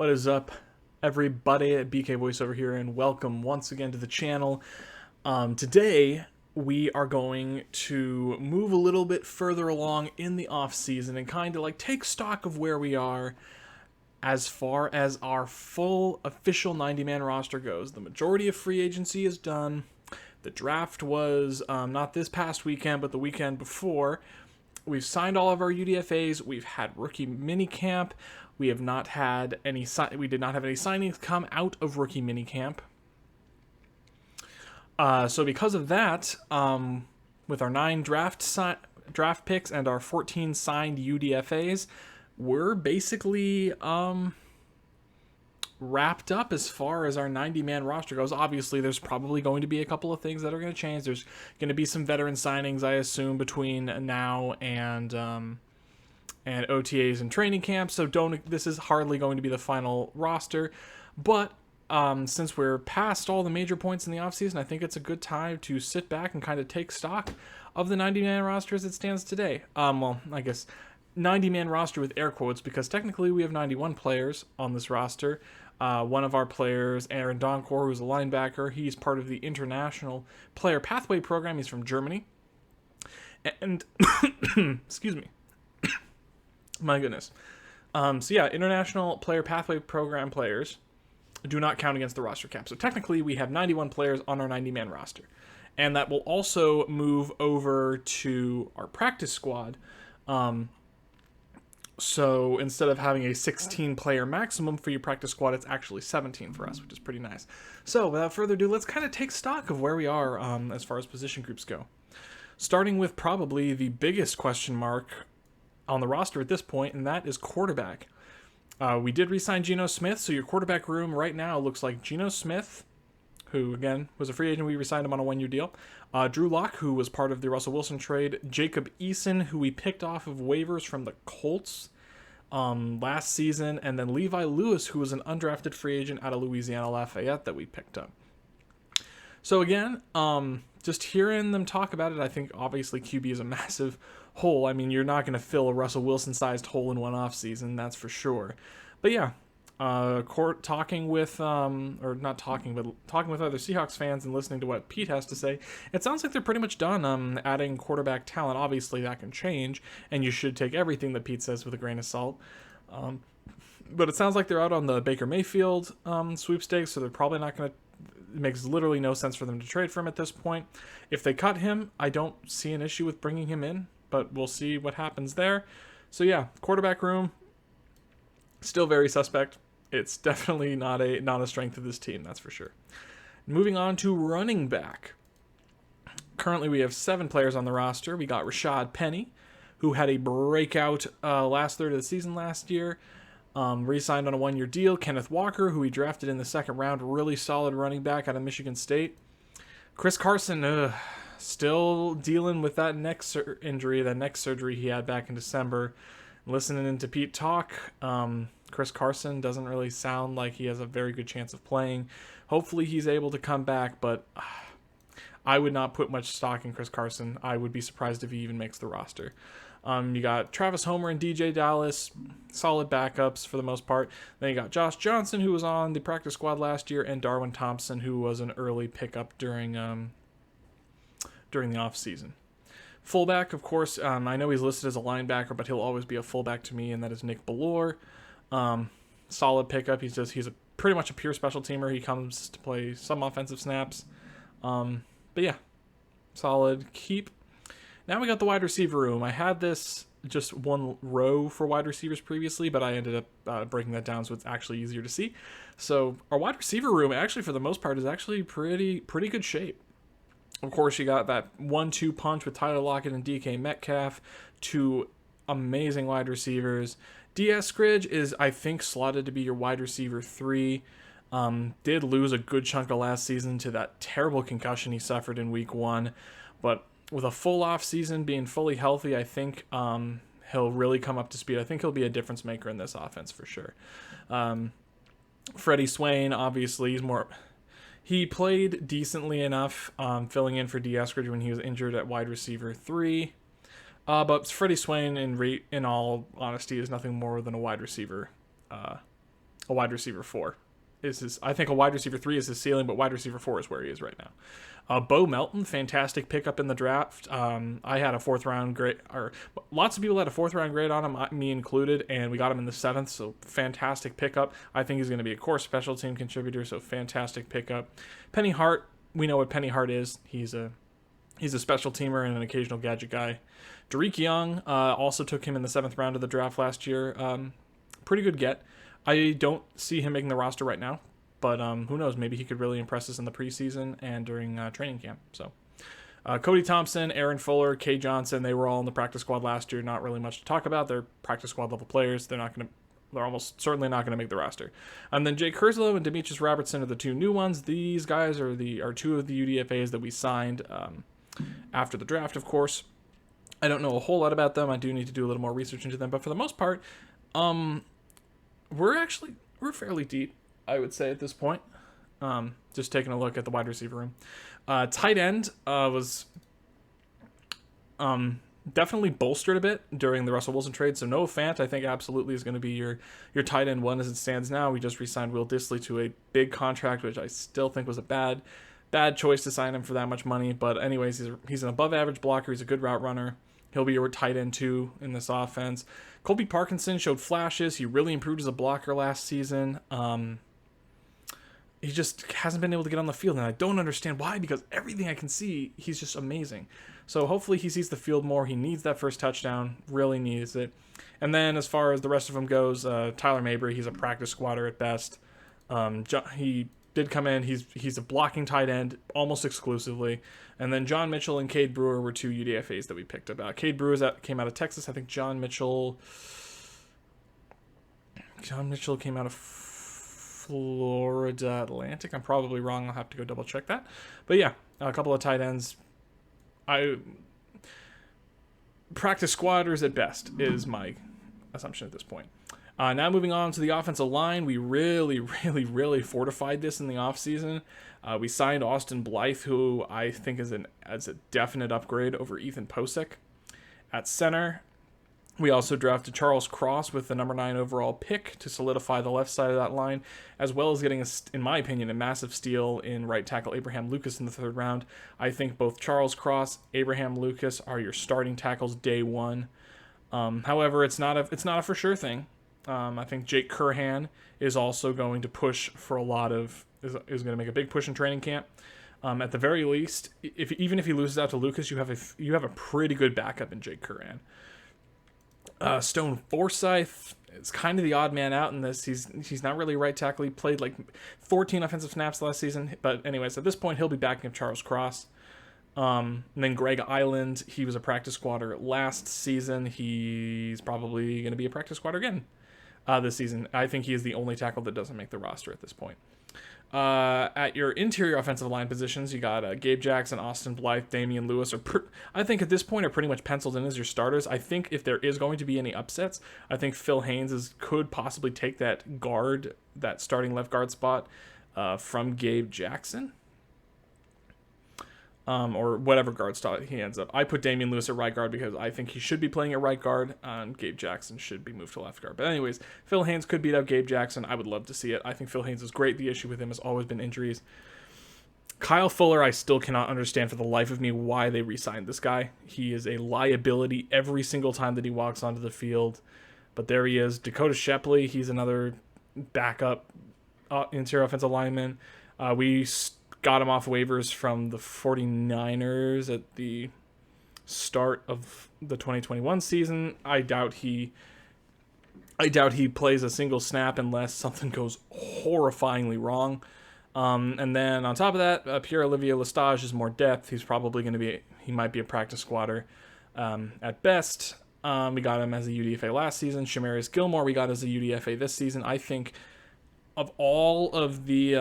What is up, everybody? BK Voiceover here, and welcome once again to the channel. Today, we are going to move a little bit further along in the off-season and kind of like take stock of where we are as far as our full official 90-man roster goes. The majority of free agency is done. The draft was not this past weekend, but the weekend before. We've signed all of our UDFAs. We've had rookie minicamp. We have not had any. We did not have any signings come out of rookie minicamp. So because of that, with our 9 draft picks and our 14 signed UDFAs, we're basically wrapped up as far as our 90-man roster goes. Obviously, there's probably going to be a couple of things that are going to change. There's going to be some veteran signings, I assume, between now and OTAs and training camps. So this is hardly going to be the final roster. But since we're past all the major points in the offseason, I think it's a good time to sit back and kind of take stock of the 90-man roster as it stands today. Well, I guess 90-man roster with air quotes, because technically we have 91 players on this roster. One of our players, Aaron Donkor, who's a linebacker, he's part of the International Player Pathway Program. He's from Germany. And, excuse me. My goodness. So yeah, International Player Pathway Program players do not count against the roster cap. So technically we have 91 players on our 90-man roster. And that will also move over to our practice squad. So instead of having a 16-player maximum for your practice squad, it's actually 17 for us, which is pretty nice. So without further ado, let's kind of take stock of where we are as far as position groups go. Starting with probably the biggest question mark on the roster at this point, and that is quarterback. We did re-sign Geno Smith, so your quarterback room right now looks like Geno Smith, who, again, was a free agent. We re-signed him on a 1-year deal. Drew Lock, who was part of the Russell Wilson trade. Jacob Eason, who we picked off of waivers from the Colts last season. And then Levi Lewis, who was an undrafted free agent out of Louisiana Lafayette that we picked up. So again, just hearing them talk about it, I think obviously QB is a massive hole. I mean, you're not going to fill a Russell Wilson-sized hole in one offseason, that's for sure. But yeah, talking with other Seahawks fans and listening to what Pete has to say, it sounds like they're pretty much done adding quarterback talent. Obviously, that can change, and you should take everything that Pete says with a grain of salt. But it sounds like they're out on the Baker Mayfield sweepstakes, so they're probably not going to. It makes literally no sense for them to trade for him at this point. If they cut him, I don't see an issue with bringing him in, but we'll see what happens there. So yeah, quarterback room, still very suspect. It's definitely not a strength of this team, that's for sure. Moving on to running back. Currently, we have 7 players on the roster. We got Rashad Penny, who had a breakout last third of the season last year. Re-signed on a 1-year deal. Kenneth Walker, who we drafted in the 2nd round, really solid running back out of Michigan State. Chris Carson, still dealing with that neck injury, that neck surgery he had back in December. Listening to Pete talk, Chris Carson doesn't really sound like he has a very good chance of playing. Hopefully he's able to come back, but I would not put much stock in Chris Carson. I would be surprised if he even makes the roster. You got Travis Homer and DJ Dallas, solid backups for the most part. Then you got Josh Johnson, who was on the practice squad last year, and Darwin Thompson, who was an early pickup during the offseason. Fullback, of course, I know he's listed as a linebacker, but he'll always be a fullback to me, and that is Nick Bellore. Solid pickup. He's pretty much a pure special teamer. He comes to play some offensive snaps. But yeah, solid keep. Now we got the wide receiver room. I had this just one row for wide receivers previously, but I ended up breaking that down so it's actually easier to see. So our wide receiver room, actually for the most part, is actually pretty good shape. Of course, you got that 1-2 punch with Tyler Lockett and DK Metcalf, 2 amazing wide receivers. Eskridge is, I think, slotted to be your wide receiver 3. Did lose a good chunk of last season to that terrible concussion he suffered in week 1, but with a full off season, being fully healthy, I think he'll really come up to speed. I think he'll be a difference maker in this offense for sure. Freddie Swain, obviously, he played decently enough, filling in for Eskridge when he was injured at wide receiver 3. But Freddie Swain, in all honesty, is nothing more than a wide receiver a wide receiver 4 is his. I think a wide receiver 3 is his ceiling, but wide receiver 4 is where he is right now. Bo Melton, fantastic pickup in the draft. I had a 4th round grade, or lots of people had a 4th round grade on him, me included, and we got him in the 7th. So fantastic pickup. I think he's going to be a core special team contributor. So fantastic pickup. Penny Hart, we know what Penny Hart is. He's a special teamer and an occasional gadget guy. Derek Young, also took him in the 7th round of the draft last year. Pretty good get. I don't see him making the roster right now, but who knows? Maybe he could really impress us in the preseason and during training camp. So, Cody Thompson, Aaron Fuller, Kay Johnson, they were all in the practice squad last year. Not really much to talk about. They're practice squad level players. They're almost certainly not going to make the roster. And then Jake Kurzlow and Demetrius Robertson are the 2 new ones. These guys are 2 of the UDFAs that we signed after the draft, of course. I don't know a whole lot about them. I do need to do a little more research into them, but for the most part, we're fairly deep, I would say, at this point. Just taking a look at the wide receiver room. Tight end was definitely bolstered a bit during the Russell Wilson trade. So Noah Fant, I think, absolutely is going to be your tight end 1 as it stands now. We just re-signed Will Dissly to a big contract, which I still think was a bad choice to sign him for that much money. But anyways, he's an above average blocker. He's a good route runner. He'll be your tight end 2 in this offense. Colby Parkinson showed flashes. He really improved as a blocker last season. He just hasn't been able to get on the field, and I don't understand why, because everything I can see, he's just amazing. So hopefully he sees the field more. He needs that first touchdown, really needs it. And then as far as the rest of them goes, Tyler Mabry, he's a practice squatter at best. He did come in. He's a blocking tight end almost exclusively. And then John Mitchell and Cade Brewer were 2 UDFAs that we picked up. Cade Brewer came out of Texas. I think John Mitchell came out of Florida Atlantic. I'm probably wrong. I'll have to go double check that. But yeah, a couple of tight ends. Practice squatters at best is my assumption at this point. Now moving on to the offensive line, we really fortified this in the offseason. We signed Austin Blythe, who I think is a definite upgrade over Ethan Posick. At center, we also drafted Charles Cross with the number 9 overall pick to solidify the left side of that line, as well as getting, in my opinion, a massive steal in right tackle Abraham Lucas in the 3rd round. I think both Charles Cross, Abraham Lucas are your starting tackles day 1. However, it's not a for sure thing. I think Jake Curhan is also going to push for is going to make a big push in training camp. At the very least, even if he loses out to Lucas, you have a pretty good backup in Jake Curhan. Stone Forsythe is kind of the odd man out in this. He's not really right tackle. He played like 14 offensive snaps last season. But anyways, at this point, he'll be backing up Charles Cross. And then Greg Island, he was a practice squatter last season. He's probably going to be a practice squatter again this season. I think he is the only tackle that doesn't make the roster at this point. At your interior offensive line positions, you got Gabe Jackson, Austin Blythe, Damian Lewis. I think at this point are pretty much penciled in as your starters. I think if there is going to be any upsets, I think Phil Haynes could possibly take that starting left guard spot from Gabe Jackson. Or whatever guard spot he ends up. I put Damian Lewis at right guard because I think he should be playing at right guard, and Gabe Jackson should be moved to left guard. But anyways, Phil Haynes could beat out Gabe Jackson. I would love to see it. I think Phil Haynes is great. The issue with him has always been injuries. Kyle Fuller, I still cannot understand for the life of me why they re-signed this guy. He is a liability every single time that he walks onto the field. But there he is. Dakota Shepley, he's another backup interior offensive lineman. We got him off waivers from the 49ers at the start of the 2021 season. I doubt he plays a single snap unless something goes horrifyingly wrong. And then on top of that, Pierre-Olivier Lestage is more depth. He might be a practice squatter at best. We got him as a UDFA last season. Shamarius Gilmore we got as a UDFA this season. I think of all the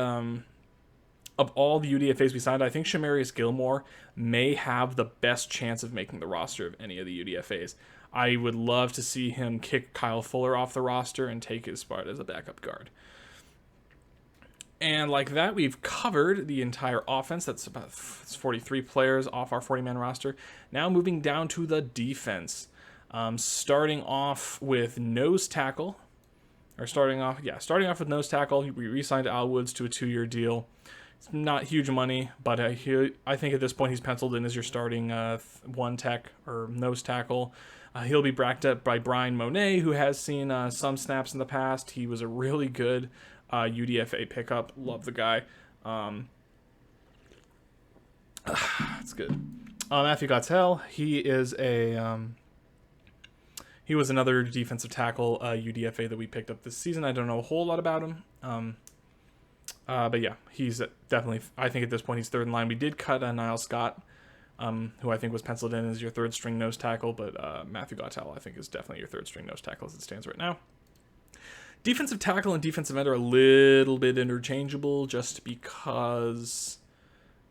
UDFAs we signed, I think Shamarius Gilmore may have the best chance of making the roster of any of the UDFAs. I would love to see him kick Kyle Fuller off the roster and take his spot as a backup guard. And like that, we've covered the entire offense. That's 43 players off our 40-man roster. Now moving down to the defense. Starting off with nose tackle. or starting off with nose tackle. We re-signed Al Woods to a 2-year deal. It's not huge money, but I think at this point he's penciled in as your starting one tech or nose tackle. He'll be backed up by Brian Monet, who has seen some snaps in the past. He was a really good UDFA pickup. Love the guy. That's good. Matthew Gottel, he was another defensive tackle UDFA that we picked up this season. I don't know a whole lot about him. But yeah, he's definitely, I think at this point he's third in line. We did cut Niles Scott, who I think was penciled in as your third string nose tackle, but Matthew Gottel I think is definitely your third string nose tackle as it stands right now. Defensive tackle and defensive end are a little bit interchangeable just because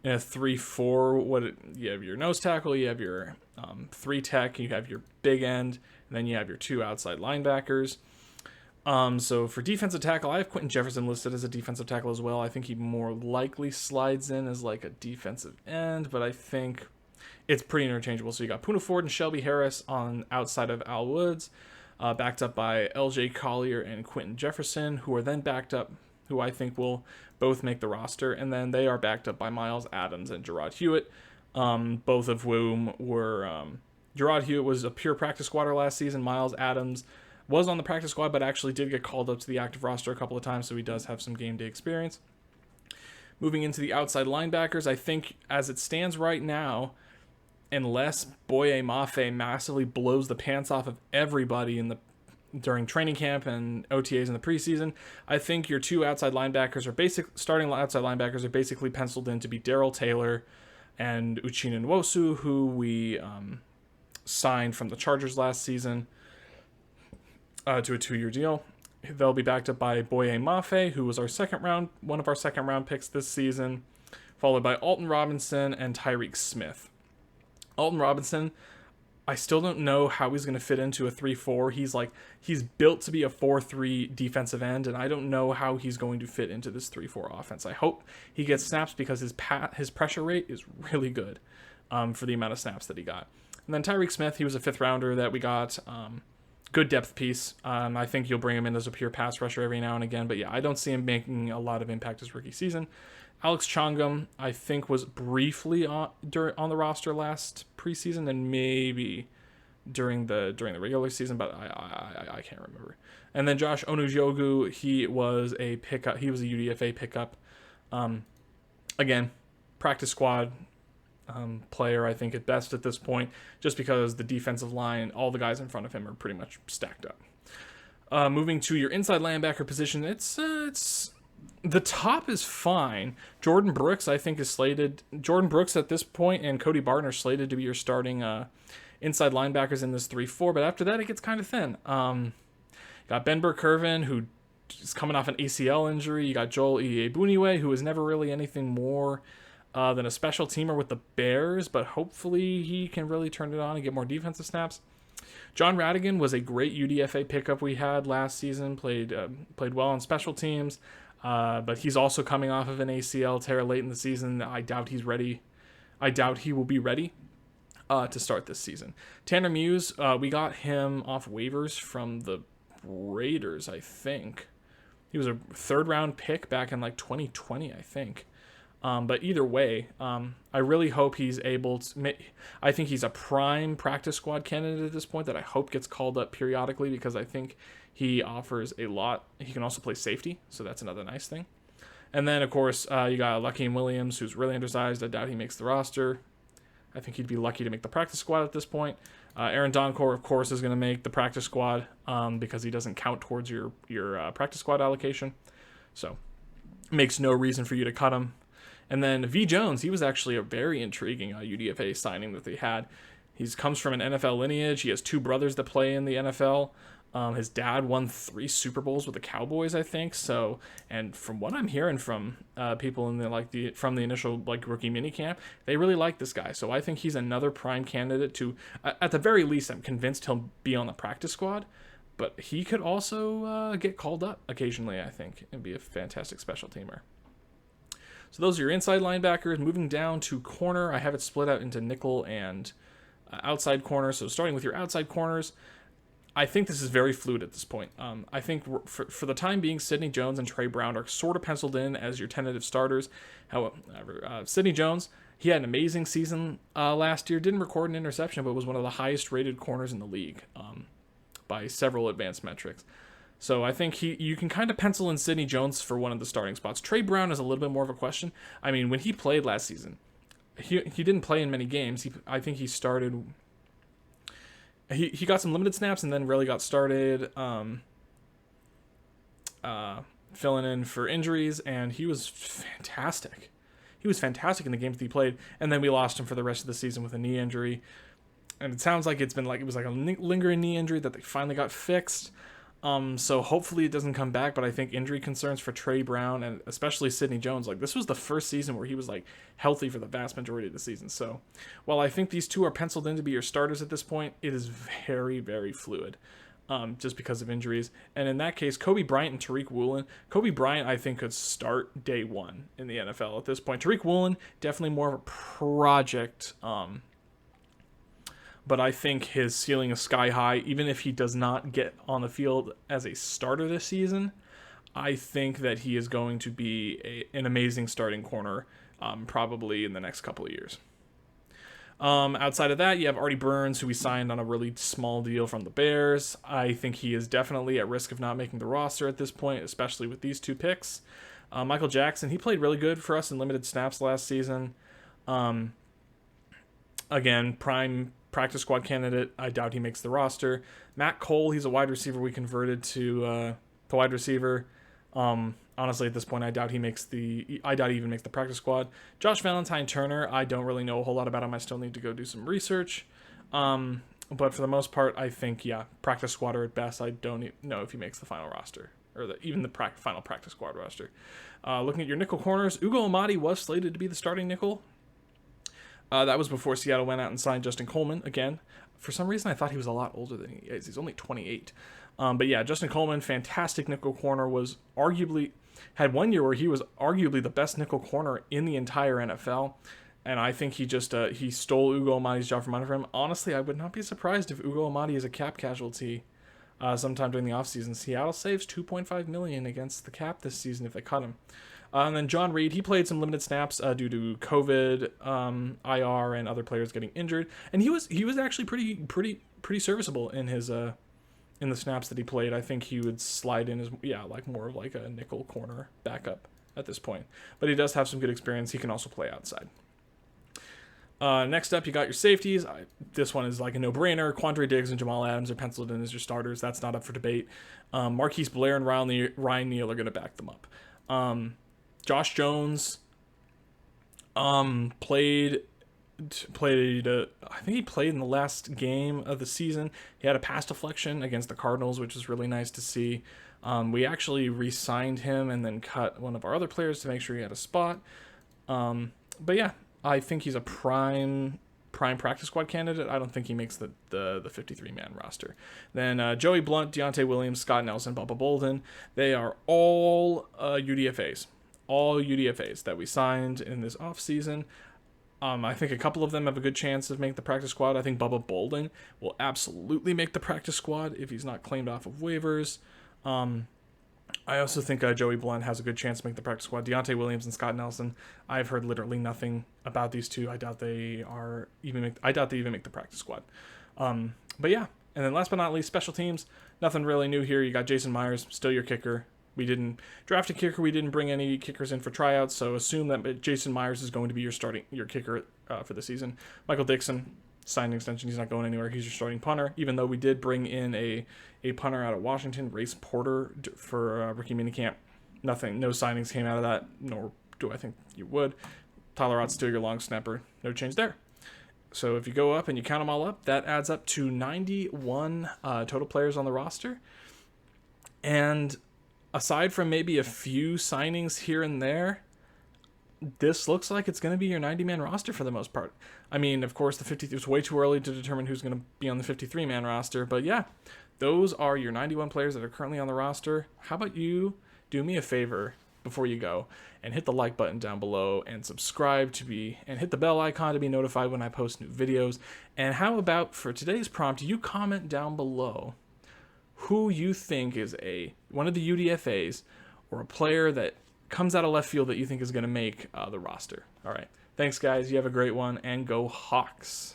in a 3-4, you have your nose tackle, you have your 3 tech, you have your big end, and then you have your 2 outside linebackers. So for defensive tackle, I have Quentin Jefferson listed as a defensive tackle as well. I think he more likely slides in as like a defensive end, but I think it's pretty interchangeable. So you got Poona Ford and Shelby Harris on outside of Al Woods, backed up by LJ Collier and Quentin Jefferson, who are then backed up, who I think will both make the roster, and then they are backed up by Miles Adams and Gerard Hewitt, both of whom were Gerard Hewitt was a pure practice squatter last season. Miles Adams was on the practice squad, but actually did get called up to the active roster a couple of times, so he does have some game day experience. Moving into the outside linebackers, I think as it stands right now, unless Boye Mafe massively blows the pants off of everybody during training camp and OTAs in the preseason, I think your 2 outside linebackers starting outside linebackers are basically penciled in to be Darrell Taylor and Uchenna Nwosu, who we signed from the Chargers last season to a 2-year deal. They'll be backed up by Boye Mafe, who was one of our second round picks this season, followed by Alton Robinson and Tyreek Smith. Alton Robinson, I still don't know how he's going to fit into a 3-4. He's built to be a 4-3 defensive end, and I don't know how he's going to fit into this 3-4 offense. I hope he gets snaps because his pressure rate is really good for the amount of snaps that he got. And then Tyreek Smith, he was a 5th rounder that we got. Good depth piece. I think you'll bring him in as a pure pass rusher every now and again, but yeah, I don't see him making a lot of impact his rookie season. Alex Chongum, I think, was briefly on the roster last preseason and maybe during the regular season, but I can't remember. And then Josh Onujogu, he was a pickup. He was a UDFA pickup. Again, practice squad player, I think, at best at this point, just because the defensive line, all the guys in front of him are pretty much stacked up. Moving to your inside linebacker position, it's the top is fine. Jordan Brooks, I think, is slated. Jordan Brooks at this point and Cody Barton are slated to be your starting inside linebackers in this 3-4, but after that it gets kind of thin. Got Ben Burke-Irvin, who is coming off an ACL injury. You got Joel Iyiegbuniwe, who was never really anything more than a special teamer with the Bears, but hopefully he can really turn it on and get more defensive snaps. John Radigan was a great UDFA pickup we had last season, played well on special teams, but he's also coming off of an ACL tear late in the season. I doubt he's ready. I doubt he will be ready to start this season. Tanner Muse, we got him off waivers from the Raiders, I think. He was a 3rd round pick back in like 2020, I think. But either way, I really hope he's able to. I think he's a prime practice squad candidate at this point that I hope gets called up periodically because I think he offers a lot. He can also play safety, so that's another nice thing. And then, of course, you got Lakeem Williams, who's really undersized. I doubt he makes the roster. I think he'd be lucky to make the practice squad at this point. Aaron Doncor, of course, is going to make the practice squad because he doesn't count towards your practice squad allocation. So, makes no reason for you to cut him. And then V. Jones, he was actually a very intriguing UDFA signing that they had. He comes from an NFL lineage. He has 2 brothers that play in the NFL. His dad won 3 Super Bowls with the Cowboys, I think. So, and from what I'm hearing from people in from the initial rookie minicamp, they really like this guy. So I think he's another prime candidate to, at the very least, I'm convinced he'll be on the practice squad. But he could also get called up occasionally, I think, and be a fantastic special teamer. So those are your inside linebackers. Moving down to corner, I have it split out into nickel and outside corner. So starting with your outside corners, I think this is very fluid at this point. I think for the time being, Sidney Jones and Trey Brown are sort of penciled in as your tentative starters. However, Sidney Jones, he had an amazing season last year. Didn't record an interception, but was one of the highest rated corners in the league by several advanced metrics. So I think you can kind of pencil in Sidney Jones for one of the starting spots. Trey Brown is a little bit more of a question. I mean, when he played last season, he didn't play in many games. I think he started. He got some limited snaps and then really got started filling in for injuries, and he was fantastic. He was fantastic in the games that he played, and then we lost him for the rest of the season with a knee injury. And it sounds like it was like a lingering knee injury that they finally got fixed. So hopefully it doesn't come back, but I think injury concerns for Trey Brown and especially Sidney Jones, like this was the first season where he was like healthy for the vast majority of the season. So while I think these two are penciled in to be your starters at this point, it is very, very fluid, just because of injuries. And in that case, Kobe Bryant and Tariq Woolen. Kobe Bryant, I think, could start day one in the NFL at this point. Tariq Woolen, definitely more of a project, but I think his ceiling is sky high. Even if he does not get on the field as a starter this season, I think that he is going to be an amazing starting corner, probably in the next couple of years. Outside of that, you have Artie Burns, who we signed on a really small deal from the Bears. I think he is definitely at risk of not making the roster at this point, especially with these two picks. Michael Jackson, he played really good for us in limited snaps last season. Again, prime practice squad candidate. I doubt he makes the roster. Matt Cole, he's a wide receiver we converted to wide receiver. Honestly, at this point, I doubt he even makes the practice squad. Josh Valentine Turner, I don't really know a whole lot about him. I still need to go do some research. But for the most part, I think, practice squad or at best. I don't know if he makes the final roster or even the final practice squad roster. Looking at your nickel corners, Ugo Amadi was slated to be the starting nickel. That was before Seattle went out and signed Justin Coleman again. For some reason, I thought he was a lot older than he is. He's only 28. But yeah, Justin Coleman, fantastic nickel corner, had 1 year where he was arguably the best nickel corner in the entire NFL. And I think he stole Ugo Amadi's job from under him. Honestly, I would not be surprised if Ugo Amadi is a cap casualty sometime during the offseason. Seattle saves $2.5 million against the cap this season if they cut him. And then John Reed, he played some limited snaps due to COVID, IR, and other players getting injured, and he was actually pretty serviceable in his in the snaps that he played. I think he would slide in as more of like a nickel corner backup at this point, but he does have some good experience. He can also play outside. Next up, you got your safeties. This one is like a no-brainer. Quandre Diggs and Jamal Adams are penciled in as your starters. That's not up for debate. Marquise Blair and Ryan Neal are going to back them up. Josh Jones played I think he played in the last game of the season. He had a pass deflection against the Cardinals, which is really nice to see. We actually re-signed him and then cut one of our other players to make sure he had a spot. But yeah, I think he's a prime practice squad candidate. I don't think he makes the 53-man roster. Then Joey Blunt, Deontay Williams, Scott Nelson, Bubba Bolden. They are all UDFAs. All UDFAs that we signed in this offseason. I think a couple of them have a good chance of making the practice squad. I think Bubba Bolden will absolutely make the practice squad if he's not claimed off of waivers. I also think Joey Blunt has a good chance to make the practice squad. Deontay Williams and Scott Nelson, I've heard literally nothing about these two. I doubt they even make the practice squad. But yeah, and then last but not least, special teams. Nothing really new here. You got Jason Myers, still your kicker. We didn't draft a kicker. We didn't bring any kickers in for tryouts, so assume that Jason Myers is going to be your kicker for the season. Michael Dixon, signed an extension. He's not going anywhere. He's your starting punter, even though we did bring in a punter out of Washington, Race Porter, for rookie minicamp. No signings came out of that, nor do I think you would. Tyler Ott's still your long snapper. No change there. So if you go up and you count them all up, that adds up to 91 total players on the roster. And aside from maybe a few signings here and there, this looks like it's going to be your 90-man roster for the most part. I mean, of course, it's way too early to determine who's going to be on the 53-man roster, but yeah, those are your 91 players that are currently on the roster. How about you do me a favor before you go and hit the like button down below and subscribe and hit the bell icon to be notified when I post new videos. And how about for today's prompt, you comment down below who you think is one of the UDFAs or a player that comes out of left field that you think is going to make the roster. All right. Thanks, guys. You have a great one, and go Hawks.